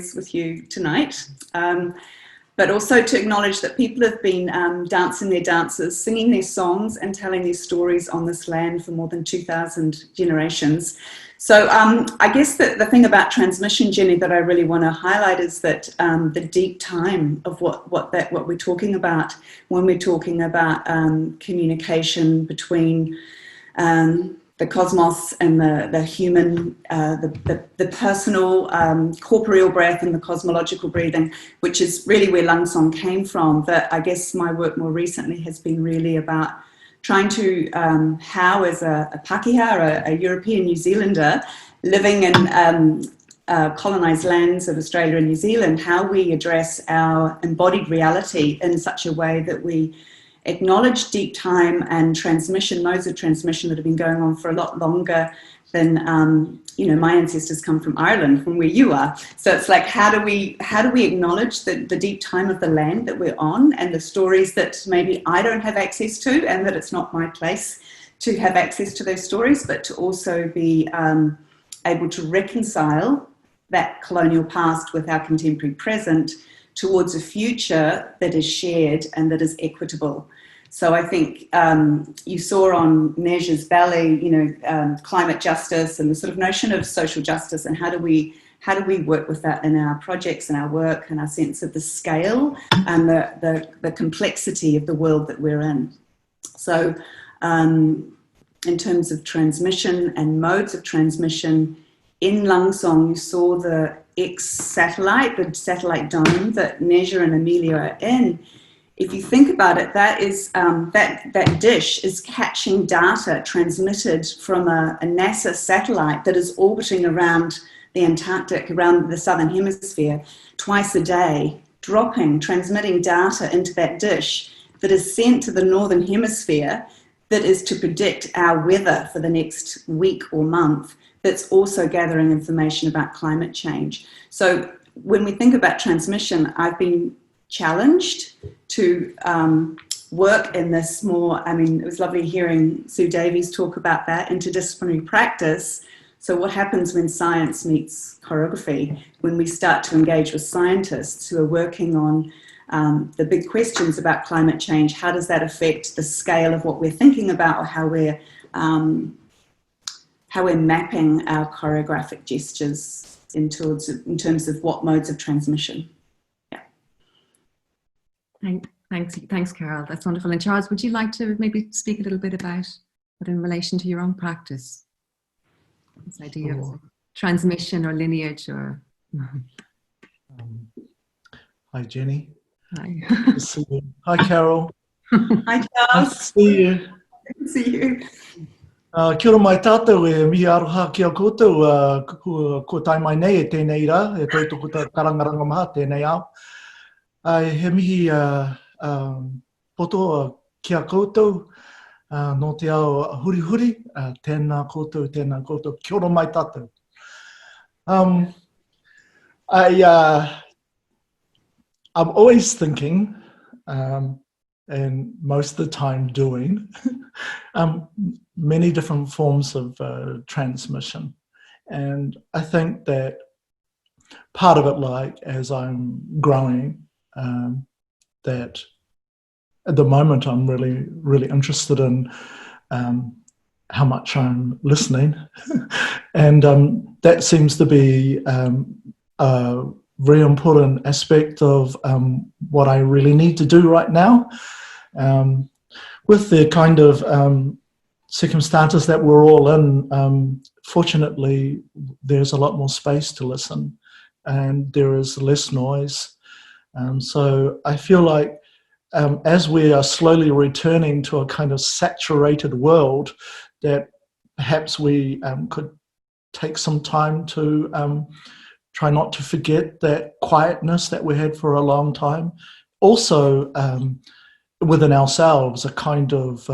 stories with you tonight. But also to acknowledge that people have been dancing their dances, singing their songs and telling their stories on this land for more than 2,000 generations. So I guess that the thing about transmission, Jenny, that I really want to highlight is that the deep time of what we're talking about when we're talking about communication between the cosmos and the human, the personal corporeal breath and the cosmological breathing, which is really where Lung Song came from. That I guess my work more recently has been really about trying to, how as a Pākehā, a European New Zealander living in colonised lands of Australia and New Zealand, how we address our embodied reality in such a way that we acknowledge deep time and transmission, modes of transmission that have been going on for a lot longer than, my ancestors come from Ireland, from where you are. So it's like, how do we acknowledge the deep time of the land that we're on and the stories that maybe I don't have access to, and that it's not my place to have access to those stories, but to also be able to reconcile that colonial past with our contemporary present towards a future that is shared and that is equitable. So I think you saw on Neja's belly, climate justice and the sort of notion of social justice, and how do we work with that in our projects and our work and our sense of the scale and the complexity of the world that we're in. So in terms of transmission and modes of transmission, in Lung Song you saw the X-satellite, the satellite dome that Neja and Amelia are in. If you think about it, that is that dish is catching data transmitted from a NASA satellite that is orbiting around the Antarctic, around the southern hemisphere, twice a day, transmitting data into that dish that is sent to the northern hemisphere, that is to predict our weather for the next week or month, that's also gathering information about climate change. So when we think about transmission, I've been challenged to work in this more, it was lovely hearing Sue Davies talk about that, interdisciplinary practice. So what happens when science meets choreography, when we start to engage with scientists who are working on the big questions about climate change? How does that affect the scale of what we're thinking about, or how we're mapping our choreographic gestures in terms of what modes of transmission? Thanks, Carol. That's wonderful. And Charles, would you like to maybe speak a little bit about it in relation to your own practice? This idea of transmission or lineage or... Hi, Jenny. Hi. Good to see you. Hi, Carol. Hi, Charles. Nice to see you. Good to see you. Kia ora mai tātou e mihi aroha ki a koutou ko tai mai nei e tēnei rā, e toi toko ta karangaranga maha tēnei au. He mihi poto ki a koutou no te ao huri huri, tēnā koutou, kia ora mai tātou. I'm always thinking, and most of the time doing, many different forms of transmission. And I think that part of it, like as I'm growing, that at the moment I'm really, really interested in how much I'm listening. And that seems to be a very important aspect of what I really need to do right now. With the kind of circumstances that we're all in, fortunately, there's a lot more space to listen and there is less noise. So I feel like as we are slowly returning to a kind of saturated world, that perhaps we could take some time to try not to forget that quietness that we had for a long time. Also, within ourselves, a kind of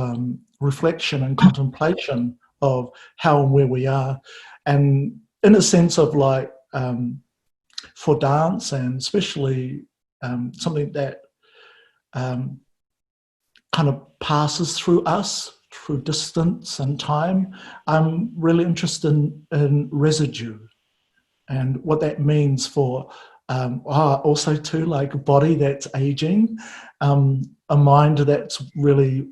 reflection and contemplation of how and where we are. And in a sense of like, for dance, and especially something that kind of passes through us, through distance and time, I'm really interested in residue and what that means for Also too, like a body that's aging, a mind that's really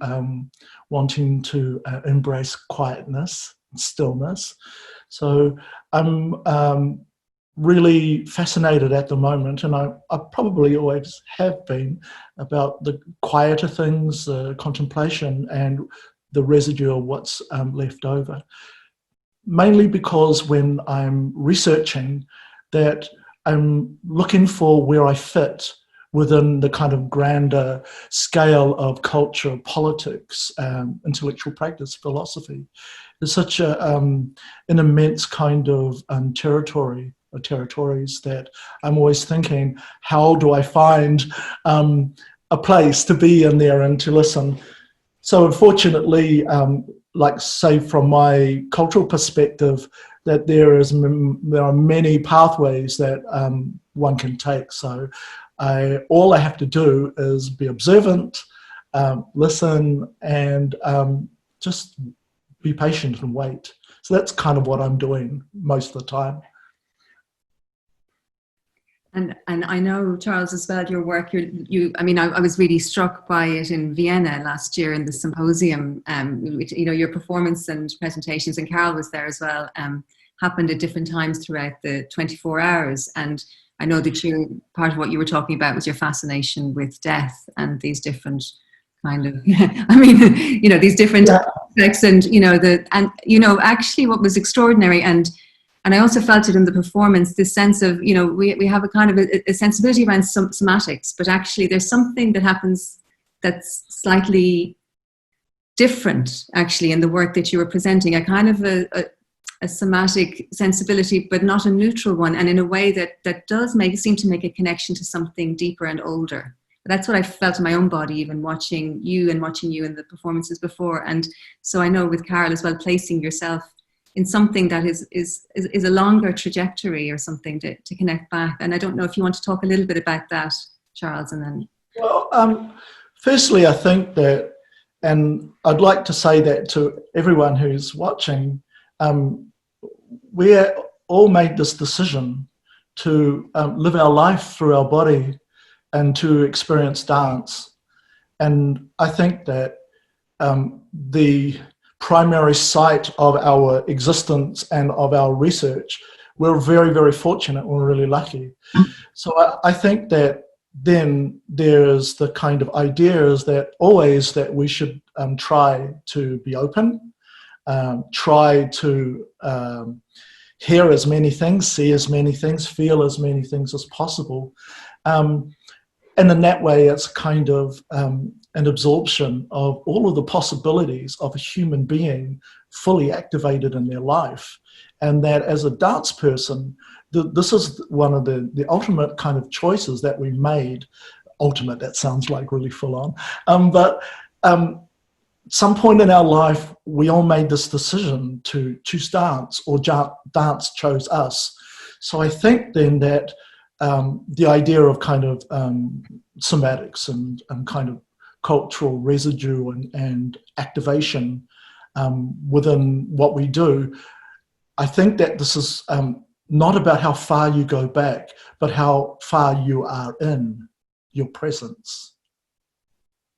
wanting to embrace quietness, stillness. So I'm really fascinated at the moment, and I probably always have been, about the quieter things, the contemplation, and the residue of what's left over. Mainly because when I'm researching that, I'm looking for where I fit within the kind of grander scale of culture, politics, intellectual practice, philosophy. There's such an immense kind of territory or territories that I'm always thinking, how do I find a place to be in there and to listen? So unfortunately, like say from my cultural perspective, that there are many pathways that one can take. So all I have to do is be observant, listen, and just be patient and wait. So that's kind of what I'm doing most of the time. And I know, Charles, as well, your work, I mean, I was really struck by it in Vienna last year in the Symposium. You know, your performance and presentations, and Carol was there as well, happened at different times throughout the 24 hours. And I know that part of what you were talking about was your fascination with death and these different kind of, I mean, you know, these different aspects, and, you know, actually what was extraordinary, and I also felt it in the performance, this sense of, you know, we have a kind of a sensibility around somatics, but actually there's something that happens that's slightly different, actually, in the work that you were presenting, a kind of a somatic sensibility, but not a neutral one, and in a way that does seem to make a connection to something deeper and older. That's what I felt in my own body, even watching you in the performances before. And so I know with Carol as well, placing yourself in something that is a longer trajectory or something to connect back. And I don't know if you want to talk a little bit about that, Charles, and then. Well, firstly, I think that, and I'd like to say that to everyone who's watching, we all made this decision to live our life through our body and to experience dance. And I think that the primary site of our existence and of our research, we're very, very fortunate. We're really lucky. So I think that then there's the kind of idea is that always that we should try to be open, try to hear as many things, see as many things, feel as many things as possible. And in that way, it's kind of an absorption of all of the possibilities of a human being fully activated in their life. And that as a dance person, this is one of the ultimate kind of choices that we made. Ultimate, that sounds like really full on. But some point in our life, we all made this decision to choose dance, or dance chose us. So I think then that the idea of kind of somatics and kind of cultural residue and activation within what we do, I think that this is not about how far you go back, but how far you are in your presence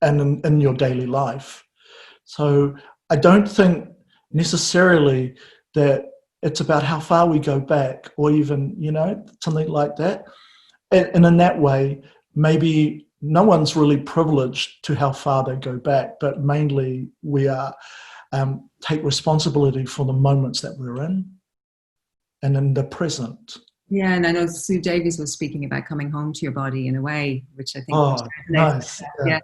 and in your daily life. So I don't think necessarily that it's about how far we go back, or even, you know, something like that. And in that way, maybe no one's really privileged to how far they go back, but mainly we are take responsibility for the moments that we're in and in the present. Yeah, and I know Sue Davies was speaking about coming home to your body in a way, which I think. Oh, nice. Yeah.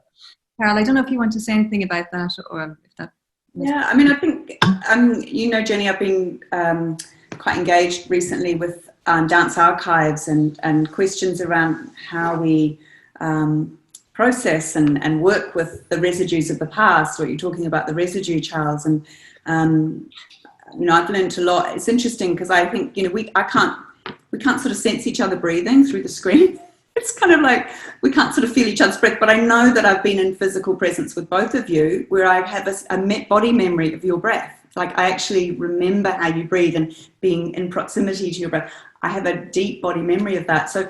Carol, I don't know if you want to say anything about that, or if that. Yeah, I mean, I think, you know, Jenny, I've been quite engaged recently with dance archives and questions around how we process and work with the residues of the past. What you're talking about, the residue, Charles, and you know, I've learned a lot. It's interesting because I think, you know, we can't sort of sense each other breathing through the screen. It's kind of like we can't sort of feel each other's breath, but I know that I've been in physical presence with both of you where I have a body memory of your breath. Like I actually remember how you breathe and being in proximity to your breath. I have a deep body memory of that. So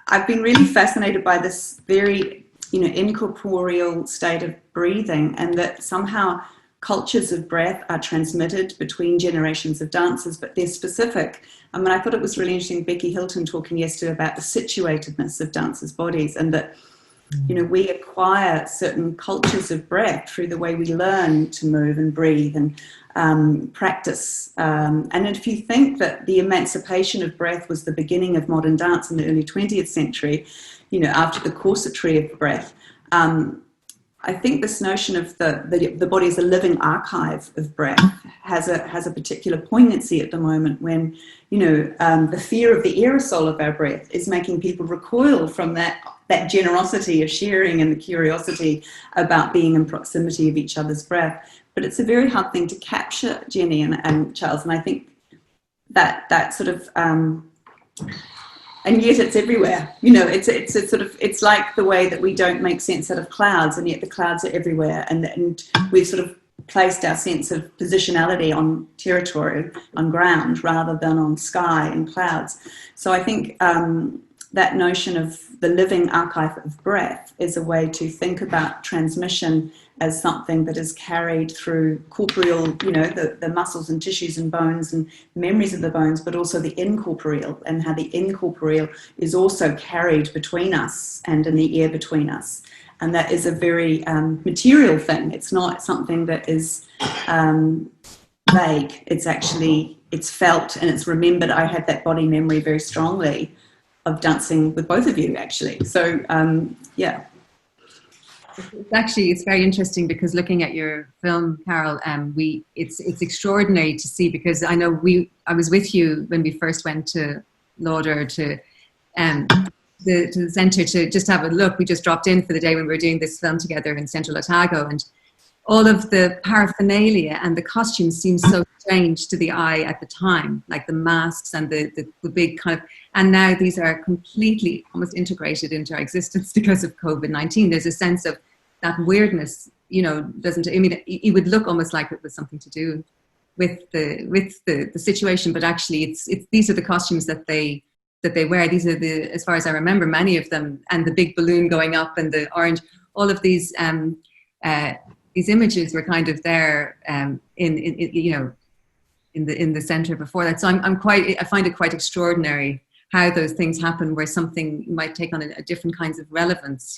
I've been really fascinated by this very, incorporeal state of breathing, and that somehow cultures of breath are transmitted between generations of dancers, but they're specific. I mean, I thought it was really interesting, Becky Hilton talking yesterday about the situatedness of dancers' bodies, and that, we acquire certain cultures of breath through the way we learn to move and breathe and practice. And if you think that the emancipation of breath was the beginning of modern dance in the early 20th century, after the corsetry of breath, I think this notion of the body as a living archive of breath has a particular poignancy at the moment when, the fear of the aerosol of our breath is making people recoil from that generosity of sharing and the curiosity about being in proximity of each other's breath. But it's a very hard thing to capture, Jenny and Charles, and I think that sort of... and yet it's everywhere. It's like the way that we don't make sense out of clouds, and yet the clouds are everywhere. And we've sort of placed our sense of positionality on territory, on ground, rather than on sky and clouds. So I think that notion of the living archive of breath is a way to think about transmission as something that is carried through corporeal, the muscles and tissues and bones and memories of the bones, but also the incorporeal, and how the incorporeal is also carried between us and in the air between us. And that is a very material thing. It's not something that is vague. It's felt and it's remembered. I had that body memory very strongly of dancing with both of you, actually. So, yeah. It's very interesting because looking at your film, Carol, it's extraordinary to see, because I know I was with you when we first went to Lauder to the centre to just have a look. We just dropped in for the day when we were doing this film together in Central Otago, and all of the paraphernalia and the costumes seemed so strange to the eye at the time, like the masks and the big kind of, and now these are completely almost integrated into our existence because of COVID-19. There's a sense of that weirdness, it would look almost like it was something to do with the situation, but actually it's these are the costumes that they wear. These are as far as I remember, many of them, and the big balloon going up and the orange, all of these images were kind of there in the center before that. So I find it quite extraordinary how those things happen, where something might take on a different kinds of relevance,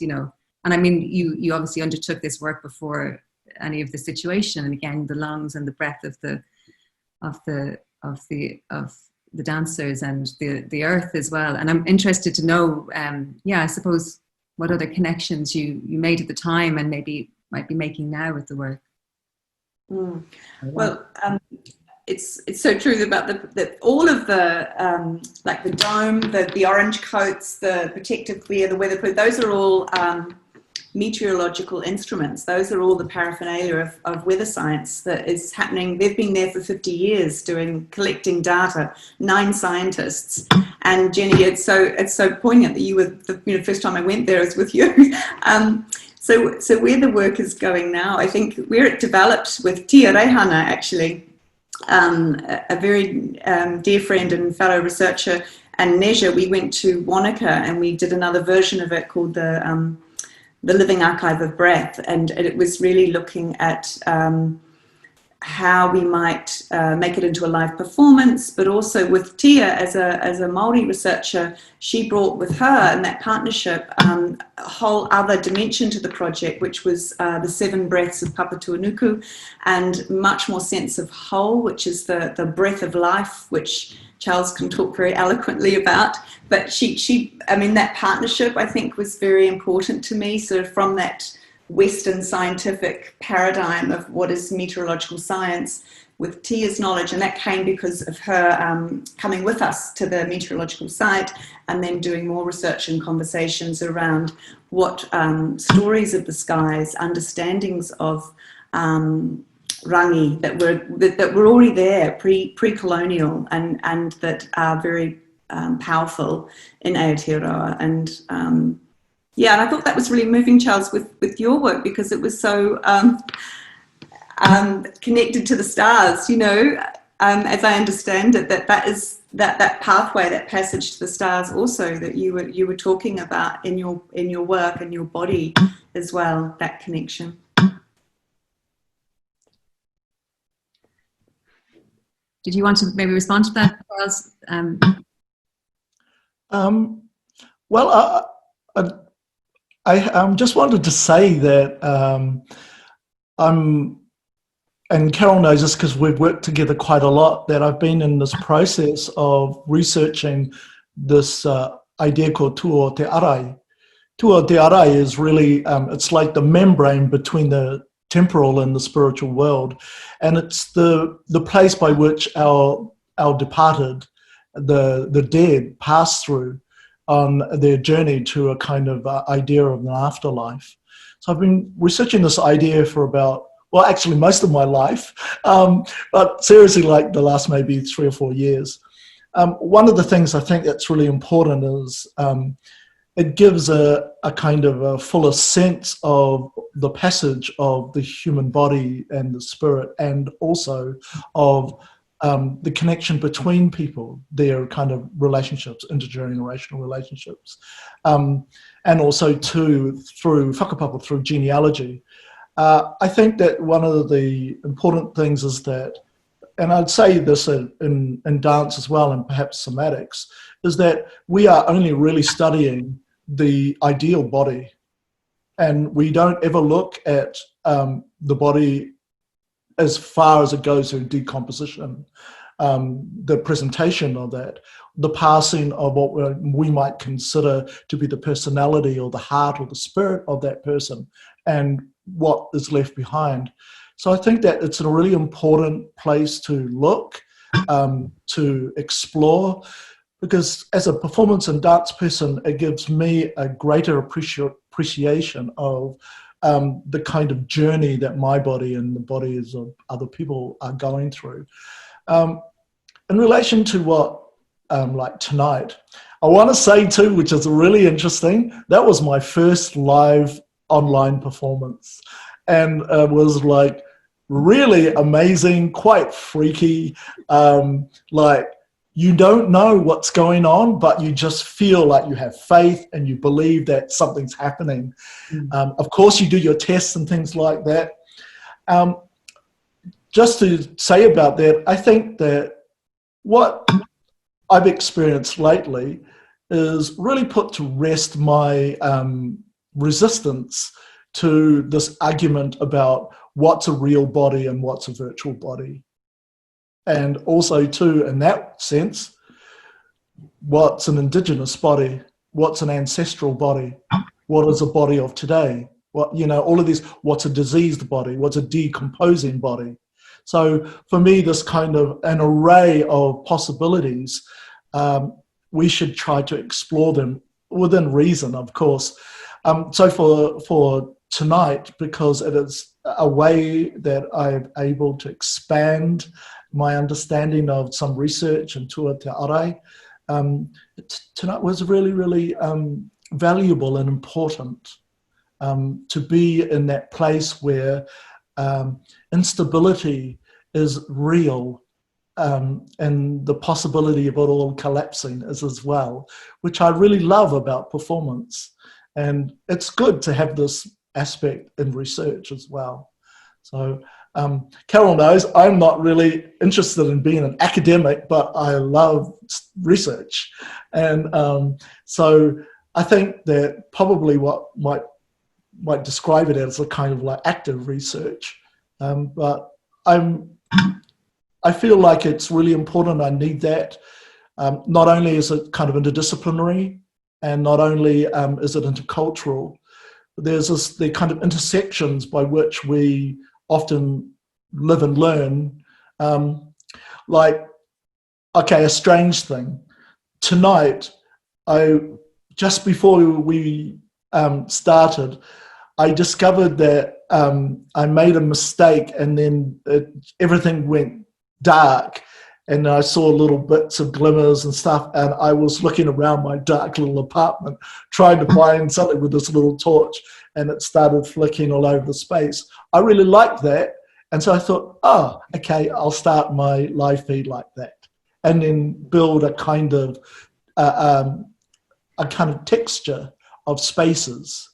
And I mean, you obviously undertook this work before any of the situation, and again, the lungs and the breath of the dancers and the earth as well. And I'm interested to know, I suppose, what other connections you made at the time and maybe might be making now with the work. Well, it's so true about all of the like the dome, the orange coats, the protective gear, the weatherproof. Those are all meteorological instruments. Those are all the paraphernalia of weather science that is happening. They've been there for 50 years collecting data, 9 scientists. And Jenny, it's so poignant that you were the first time I went there was with you. So where the work is going now, I think where it developed with Tia Rehana, actually, a very dear friend and fellow researcher, and Neja, we went to Wanaka and we did another version of it called the Living Archive of Breath, and it was really looking at how we might make it into a live performance, but also with Tia as a Māori researcher, she brought with her in that partnership a whole other dimension to the project, which was the 7 breaths of Papatuanuku, and much more sense of whole, which is the breath of life, which Charles can talk very eloquently about. But that partnership, I think, was very important to me, sort of from that Western scientific paradigm of what is meteorological science with Tia's knowledge, and that came because of her coming with us to the meteorological site and then doing more research and conversations around what stories of the skies, understandings of rangi that were already there pre-colonial and that are very powerful in Aotearoa. And and I thought that was really moving, Charles, with your work, because it was so connected to the stars, as I understand it, that is that pathway, that passage to the stars, also that you were talking about in your work and your body as well. That connection. Did you want to maybe respond to that, Charles? Well, I just wanted to say that and Carol knows this because we've worked together quite a lot, that I've been in this process of researching this idea called tuo te arai. Tuo te arai is really, it's like the membrane between the temporal and the spiritual world. And it's the place by which our departed, the dead, pass through on their journey to a kind of idea of an afterlife. So I've been researching this idea for about, well, actually most of my life, but seriously like the last maybe 3 or 4 years. One of the things I think that's really important is it gives a kind of a fuller sense of the passage of the human body and the spirit, and also of the connection between people, their kind of relationships, intergenerational relationships, and also through whakapapa, through genealogy. I think that one of the important things is that, and I'd say this in dance as well, and perhaps somatics, is that we are only really studying the ideal body, and we don't ever look at the body as far as it goes through decomposition, the presentation of that, the passing of what we might consider to be the personality or the heart or the spirit of that person, and what is left behind. So I think that it's a really important place to look, to explore, because as a performance and dance person, it gives me a greater appreciation of the kind of journey that my body and the bodies of other people are going through. In relation to what, like tonight, I want to say too, which is really interesting, that was my first live online performance, and it was like really amazing, quite freaky, like you don't know what's going on, but you just feel like you have faith and you believe that something's happening. Of course, you do your tests and things like that. Just to say about that, I think that what I've experienced lately is really put to rest my resistance to this argument about what's a real body and what's a virtual body. And also too, in that sense, what's an indigenous body? What's an ancestral body? What is a body of today? What, you know, all of these, what's a diseased body? What's a decomposing body? So for me, this kind of an array of possibilities, we should try to explore them within reason, of course. So for tonight, because it is a way that I'm able to expand my understanding of some research and tuo te arai, tonight was really, really valuable and important to be in that place where instability is real, and the possibility of it all collapsing is as well, which I really love about performance. And it's good to have this aspect in research as well. So Carol knows I'm not really interested in being an academic, but I love research. And so I think that probably what might describe it as a kind of like active research. But I feel like it's really important. I need that. Not only is it kind of interdisciplinary, and not only is it intercultural, but there's the kind of intersections by which we often live and learn. Like, okay, a strange thing. Tonight, just before we started, I discovered that I made a mistake, and then everything went dark, and I saw little bits of glimmers and stuff, and I was looking around my dark little apartment trying to find something with this little torch, and it started flicking all over the space. I really liked that, And so I thought, oh, okay, I'll start my live feed like that, and then build a kind of texture of spaces.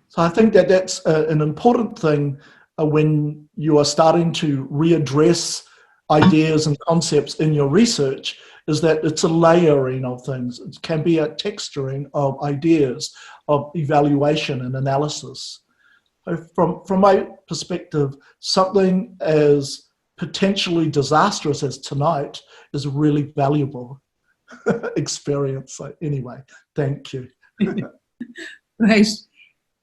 So I think that that's an important thing when you are starting to readdress ideas and concepts in your research, is that it's a layering of things. It can be a texturing of ideas, of evaluation and analysis. So from my perspective, something as potentially disastrous as tonight is a really valuable experience. So anyway, thank you. Right.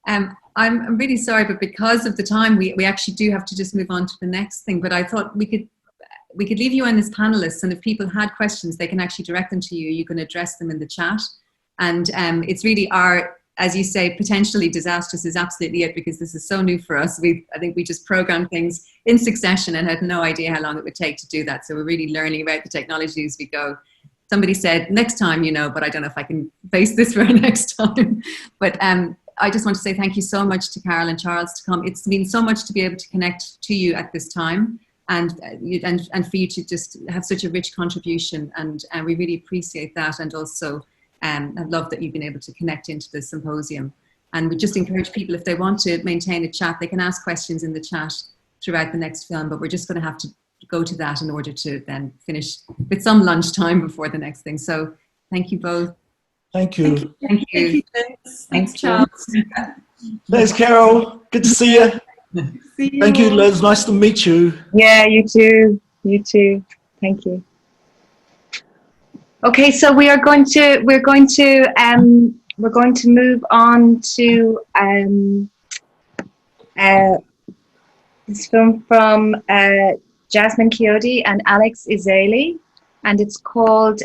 I'm really sorry, but because of the time, we actually do have to just move on to the next thing. But I thought we could leave you on as panelists, and if people had questions, they can actually direct them to you. You can address them in the chat. And it's really as you say, potentially disastrous is absolutely it, because this is so new for us. I think we just programmed things in succession and had no idea how long it would take to do that. So we're really learning about the technology as we go. Somebody said, next time, but I don't know if I can face this for next time. But I just want to say thank you so much to Carol and Charles to come. It's been so much to be able to connect to you at this time, and for you to just have such a rich contribution. And we really appreciate that. And also, I love that you've been able to connect into the symposium. And we just encourage people, if they want to maintain a chat, they can ask questions in the chat throughout the next film, but we're just going to have to go to that in order to then finish with some lunchtime before the next thing. So thank you both. Thank you. Thank you. Thanks, Charles. Thanks, Carol. Good to see you. Thank you, Liz. Nice to meet you. Yeah, you too. You too. Thank you. Okay, so we're going to move on to this film from Jasmine Chiodi and Alex Izeli, and it's called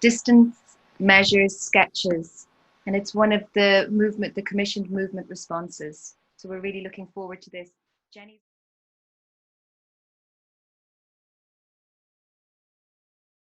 Distance Measures Sketches, and it's one of the commissioned movement responses. So we're really looking forward to this. Jenny.